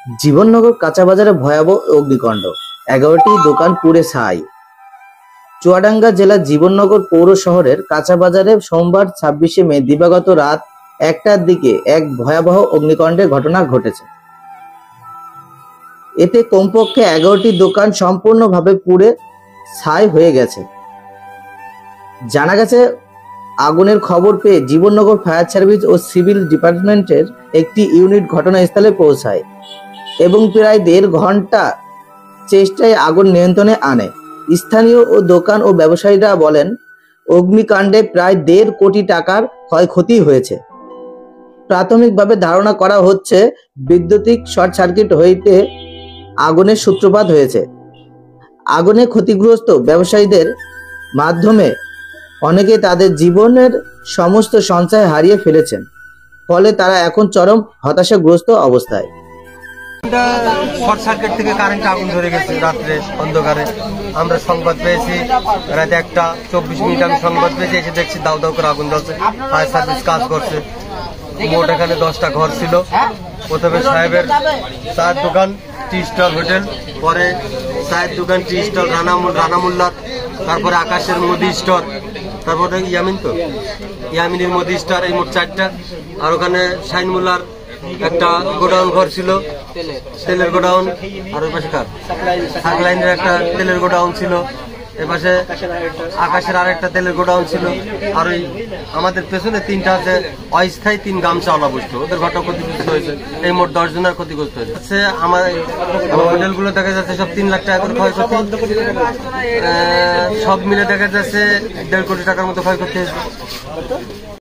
জীবননগর কাঁচাবাজারে ভয়াবহ অগ্নিকাণ্ড, ১১টি দোকান পুড়ে ছাই। চুয়াডাঙ্গা জেলার জীবননগর পৌর শহরের কাঁচাবাজারে সোমবার ২৬শে মে দিবাগত রাত ১টার দিকে এক ভয়াবহ অগ্নিকাণ্ডের ঘটনা ঘটেছে। এতে কমপক্ষে ১১টি দোকান সম্পূর্ণভাবে পুড়ে ছাই হয়ে গেছে। জানা গেছে, আগুনের খবর পেয়ে জীবননগর ফায়ার সার্ভিস ও সিভিল ডিপার্টমেন্টের একটি ইউনিট ঘটনাস্থলে পৌঁছায় এবং প্রায় ১.৫ ঘন্টা চেষ্টায় আগুন নিয়ন্ত্রণে আনে। স্থানীয় ও দোকান ও ব্যবসায়ীরা বলেন, অগ্নিকাণ্ডে প্রায় ১.৫ কোটি টাকার ক্ষয়ক্ষতি হয়েছে। প্রাথমিকভাবে ধারণা করা হচ্ছে বৈদ্যুতিক শর্ট সার্কিট হইতে আগুনের সূত্রপাত হয়েছে। আগুনে ক্ষতিগ্রস্ত ব্যবসায়ীদের মাধ্যমে অনেকে তাদের জীবনের সমস্ত সঞ্চয় হারিয়ে ফেলেছেন, ফলে তারা এখন চরম হতাশাগ্রস্ত অবস্থায়। শর্ট সার্কিট থেকে কারেন্টে আগুন ধরে গেছে রাত্রে অন্ধকারে। আমরা সংবাদ পেয়েছি রাত ১টা ২৪ আমি সংবাদ পেয়েছি, এসে দেখছি দাউ দাউ করে আগুন জ্বলছে। ফায়ার সার্ভিস কাজ করছে। মোট এখানে 10টা ঘর ছিল। প্রথমে সাহেবের চায়ের দোকান, টি স্টল, হোটেল, পরে চায়ের দোকান, টি স্টল, রানামুল্লার, তারপরে আকাশের মুদি স্টোর, তারপরে ইয়ামিনের মুদি স্টোর, এই মোট 4টা। আর ওখানে শাইনমুল্লার একটা গোডাউন ঘর ছিল, তেলের গোডাউন। আর ওই পাশে সাকলাইনের একটা তেলের গোডাউন ছিল। এপাশে আকাশের আরেকটা তেলের গোডাউন ছিল। আর ওই আমাদের পেছনে 3টা আছে অস্থায়ী 3 গামছাওয়ালা বস্তু, ওদের ঘটনা ক্ষতিগ্রস্ত হয়েছে। এই মোট 10 জনের ক্ষতিগ্রস্ত হয়েছে। আমার হোটেলগুলো দেখা যাচ্ছে সব 3 লাখ টাকা করে ক্ষয়ক্ষতি, সব মিলে দেখা যাচ্ছে 1.5 কোটি টাকার মতো ক্ষয়ক্ষতি হয়েছে।